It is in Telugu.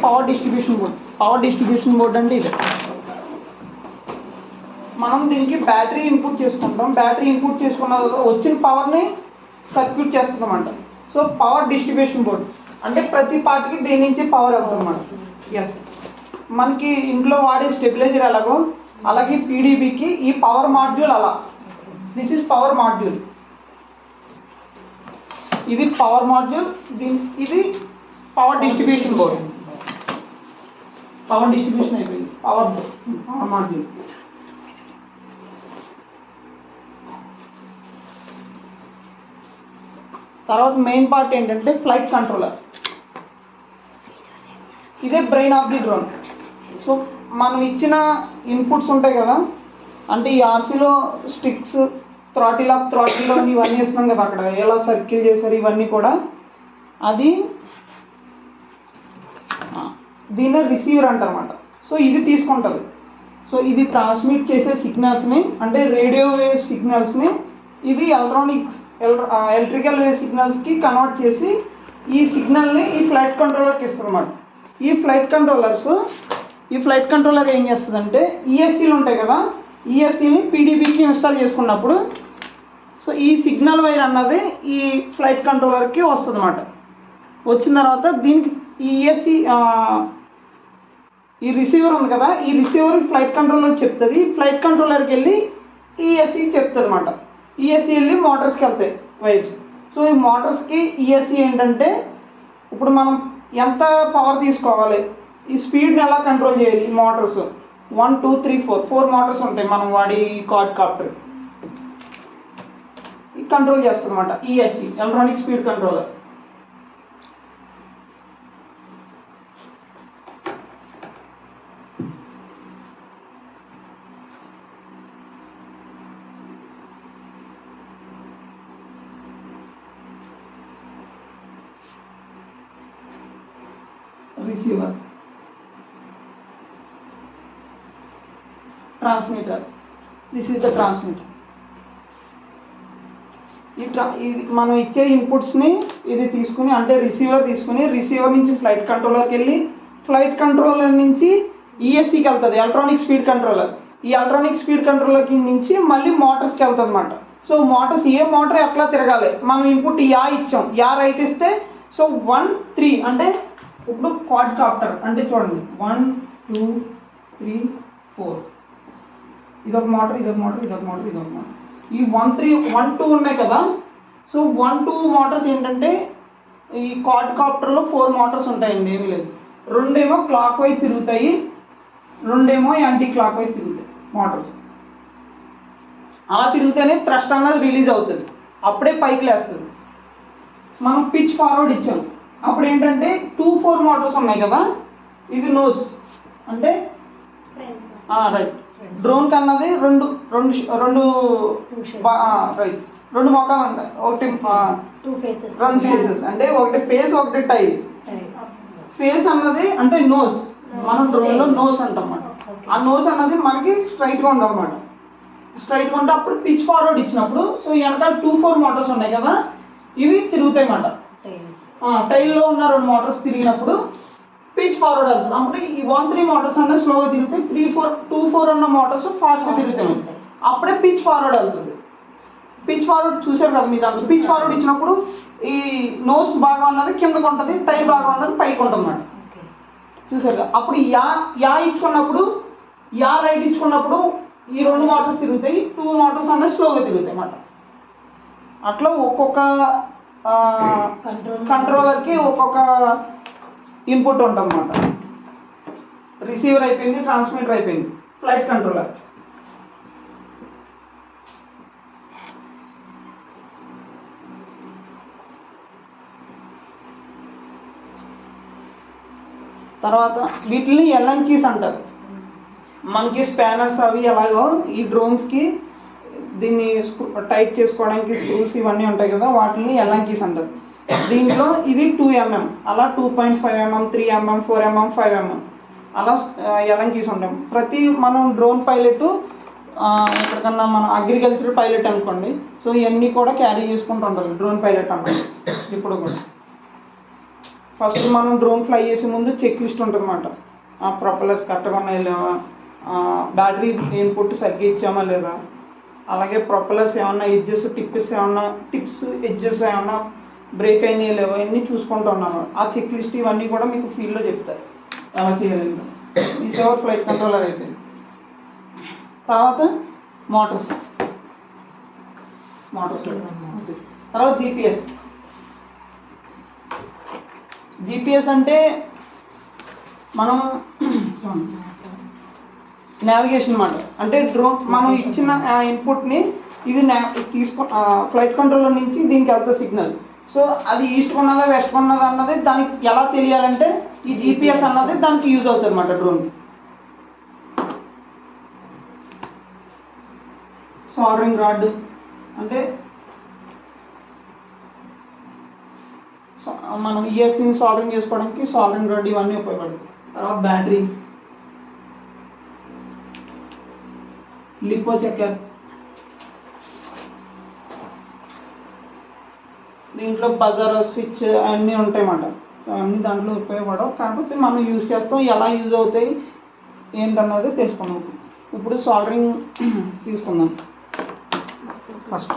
Power distribution board. Power distribution board అంటే ఇది. మనం దీనికి బ్యాటరీ ఇన్పుట్ చేసుకుంటాం. బ్యాటరీ ఇన్పుట్ చేసుకున్న వచ్చిన పవర్ని సర్క్యూట్ చేస్తుందన్నమాట. సో పవర్ డిస్ట్రిబ్యూషన్ బోర్డ్ అంటే ప్రతి పార్ట్కి దీని నుంచి పవర్ వెళ్తుందన్నమాట. ఎస్, మనకి ఇంట్లో వాడే స్టెబిలైజర్ ఎలాగో అలాగే పీడీబీకి ఈ పవర్ మాడ్యూల్ అలా. This is power module. ఇది పవర్ మాడ్యూల్, ఇది power distribution board. Power distribution అయిపోయింది. Power module. తర్వాత మెయిన్ పార్ట్ ఏంటంటే ఫ్లైట్ కంట్రోలర్. ఇదే brain of the drone. So మనం ఇచ్చిన ఇన్పుట్స్ ఉంటాయి కదా, అంటే ఈ ఆర్సీలో స్టిక్స్, థ్రాటిల్ ఆఫ్ థ్రాటిల్లో ఇవన్నీ ఇస్తున్నాం కదా, అక్కడ ఎలా సర్కిల్ చేశారు ఇవన్నీ కూడా, అది దీన్నే రిసీవర్ అంటారన్నమాట. సో ఇది తీసుకుంటుంది. సో ఇది ట్రాన్స్మిట్ చేసే సిగ్నల్స్ని, అంటే రేడియో వేవ్ సిగ్నల్స్ని ఇది ఎలక్ట్రికల్ వేవ్ సిగ్నల్స్కి కన్వర్ట్ చేసి ఈ సిగ్నల్ని ఈ ఫ్లైట్ కంట్రోలర్కి ఇస్తుంది అన్నమాట. ఈ ఫ్లైట్ కంట్రోలర్ ఏం చేస్తుందంటే ఈఎస్సీలు ఉంటాయి కదా, ఈఎస్సీని పీడీబీకి ఇన్స్టాల్ చేసుకున్నప్పుడు సో ఈ సిగ్నల్ వైర్ అన్నది ఈ ఫ్లైట్ కంట్రోలర్కి వస్తుంది అన్నమాట. వచ్చిన తర్వాత దీనికి ఈ ఈఎస్సీ ఈ రిసీవర్ ఉంది కదా, ఈ రిసీవర్ ఫ్లైట్ కంట్రోలర్కి చెప్తుంది. ఫ్లైట్ కంట్రోలర్కి వెళ్ళి ఈఎస్సీకి చెప్తుంది అన్నమాట. ఈఎస్సీ వెళ్ళి మోటార్స్కి వెళ్తాయి వైర్స్. సో ఈ మోటార్స్కి ఈఎస్సీ ఏంటంటే ఇప్పుడు మనం ఎంత పవర్ తీసుకోవాలి, ఈ స్పీడ్ని ఎలా కంట్రోల్ చేయాలి, ఈ మోటార్స్ 1 2 3 4 మోటార్స్ ఉంటాయి మనం వాడి క్వాడ్ కాప్టర్. ఈ కంట్రోల్ చేస్తుంది అన్నమాట ESC, electronic speed controller. Receiver, transmitter. This is the transmitter. ఇది మనం ఇచ్చే ఇన్పుట్స్ని ఇది తీసుకుని, అంటే రిసీవర్ తీసుకుని, రిసీవర్ నుంచి ఫ్లైట్ కంట్రోలర్కి వెళ్ళి, ఫ్లైట్ కంట్రోలర్ నుంచి ఈఎస్సీకి వెళ్తుంది, ఎలక్ట్రానిక్ స్పీడ్ కంట్రోలర్. ఈ ఎలక్ట్రానిక్ స్పీడ్ కంట్రోలర్కి నుంచి మళ్ళీ మోటార్స్కి వెళ్తుంది అన్నమాట. సో మోటార్స్ ఏ మోటార్ ఎట్లా తిరగాలి, మనం ఇన్పుట్ యా ఇచ్చాం, యా రైట్ ఇస్తే సో 1 3 అంటే ఇప్పుడు క్వాడ్ కాప్టర్ అంటే చూడండి 1 2 3 4 ఇదొక మోటార్, ఇదొక మోటార్, ఇదొక మోటార్, ఇదొక మోటార్. ఈ 1 3 1 2 ఉన్నాయి కదా. సో 1 2 మోటార్స్ ఏంటంటే ఈ క్వాడ్ కాప్టర్లో 4 మోటార్స్ ఉంటాయండి, ఏమీ లేదు. 2 ఏమో క్లాక్ వైజ్ తిరుగుతాయి, 2 ఏమో యాంటీ క్లాక్ వైజ్ తిరుగుతాయి మోటార్స్. అలా తిరుగుతూనే థ్రస్ట్ అన్నది రిలీజ్ అవుతుంది, అప్పుడే పైకి లేస్తుంది. మనం పిచ్ ఫార్వర్డ్ ఇచ్చాం, అప్పుడు ఏంటంటే 2 4 మోటార్స్ ఉన్నాయి కదా, ఇది నోస్ అంటే రైట్. డ్రోన్ కన్నది రెండు రైట్, 2 మొక్కలు ఉంటాయి, ఒకటి 2 ఫేసెస్ అంటే ఒకటి ఫేస్ ఒకటి టైల్. ఫేస్ అన్నది అంటే నోస్, మనం డ్రోన్లో నోస్ అంటాం అన్నమాట. ఆ నోస్ అన్నది మనకి స్ట్రైట్గా ఉండాలన్నమాట. స్ట్రైట్గా ఉంటే అప్పుడు పిచ్ ఫార్వర్డ్ ఇచ్చినప్పుడు సో వెనకాల 2 4 మోటార్స్ ఉన్నాయి కదా, ఇవి తిరుగుతాయి అన్నమాట. టైల్లో ఉన్న 2 మోటార్స్ తిరిగినప్పుడు పిచ్ ఫార్వర్డ్ అవుతుంది. అప్పుడు ఈ 1 3 మోటార్స్ అన్నది స్లోగా తిరుగుతాయి, 3 4 2 4 ఉన్న మోటార్స్ ఫాస్ట్గా తిరుగుతాయి. అప్పుడే పిచ్ ఫార్వర్డ్ అవుతుంది. పిచ్ ఫార్వర్డ్ చూసారు కదా మీ దాంట్లో. పిచ్ ఫార్వర్డ్ ఇచ్చినప్పుడు ఈ నోస్ బాగా ఉన్నది కిందకు ఉంటుంది, టైల్ బాగా ఉన్నది పైకి ఉంటుంది అన్నమాట. చూసారు కదా. అప్పుడు యా ఇచ్చుకున్నప్పుడు, యా రైట్ ఇచ్చుకున్నప్పుడు ఈ 2 మోటార్స్ తిరుగుతాయి, 2 మోటార్స్ అన్నది స్లోగా తిరుగుతాయి అన్నమాట. అట్లా ఒక్కొక్క కంట్రోలర్కి ఒక్కొక్క ఇన్పుట్ ఉంటుంది అన్నమాట. రిసీవర్ అయిపోయింది, ట్రాన్స్మిటర్ అయిపోయింది, ఫ్లైట్ కంట్రోలర్. తర్వాత వీటిని ఎల్ఎన్కీస్ అంటారు. మనకి స్పానర్స్ అవి ఎలాగో ఈ డ్రోన్స్కి దీన్ని టైట్ చేసుకోవడానికి స్క్రూస్ ఇవన్నీ ఉంటాయి కదా, వాటిని ఎల్ఎన్కీస్ అంటారు. దీంట్లో ఇది 2 mm, అలా 2.5 mm, 3 mm, 4 mm, 5 mm అలా ఎల్ఎన్కీస్ ఉంటాయి. ప్రతి మనం డ్రోన్ పైలట్ ఎక్కడికన్నా మనం అగ్రికల్చర్ పైలట్ అనుకోండి, సో ఇవన్నీ కూడా క్యారీ చేసుకుంటూ ఉంటారు డ్రోన్ పైలట్ అన్నమాట ఇప్పుడు కూడా. ఫస్ట్ మనం డ్రోన్ ఫ్లై చేసే ముందు చెక్ లిస్ట్ ఉంటుంది అన్నమాట. ప్రొపెల్లర్స్ కరెక్ట్గా ఉన్నాయా లేవా, బ్యాటరీ ఇన్పుట్ సరిగ్గా ఇచ్చామా లేదా, అలాగే ప్రొపెల్లర్స్ ఏమన్నా ఎడ్జెస్ టిప్స్ ఎడ్జెస్ ఏమన్నా బ్రేక్ అయినాయా లేవో అన్నీ చూసుకుంటూ ఉన్నాను. ఆ చెక్ లిస్ట్ ఇవన్నీ కూడా మీకు ఫీల్డ్లో చెప్తారు ఎలా చేయాలి. రిసీవర్ ఫ్లైట్ కంట్రోలర్ అయిపోయింది. తర్వాత మోటార్స్ తర్వాత జిపిఎస్ అంటే మనం నావిగేషన్ అన్నమాట. అంటే డ్రోన్ మనం ఇచ్చిన ఇన్పుట్ని ఇది ఫ్లైట్ కంట్రోలర్ నుంచి దీనికి వెళ్తుంది సిగ్నల్. సో అది ఈస్ట్ ఉన్నదా వెస్ట్ ఉన్నదా అన్నది దానికి ఎలా తెలియాలంటే ఈ జిపిఎస్ అన్నది దానికి యూజ్ అవుతుంది అన్నమాట డ్రోన్కి. సాల్డరింగ్ రాడ్ అంటే మనం ఈఎస్సీని సాల్డరింగ్ చేసుకోవడానికి సాల్డరింగ్ రాడ్ ఇవన్నీ ఉపయోగపడుతుంది. తర్వాత బ్యాటరీ, లిపో చెక్కర్, దీంట్లో బజర్ స్విచ్ అన్నీ ఉంటాయి అన్నమాట. అవన్నీ దాంట్లో ఉపయోగపడవు, కాకపోతే మనం యూజ్ చేస్తాం, ఎలా యూజ్ అవుతాయి ఏంటన్నది తెలుసుకున్నాం. ఇప్పుడు సాల్డరింగ్ తీసుకుందాం. ఫస్ట్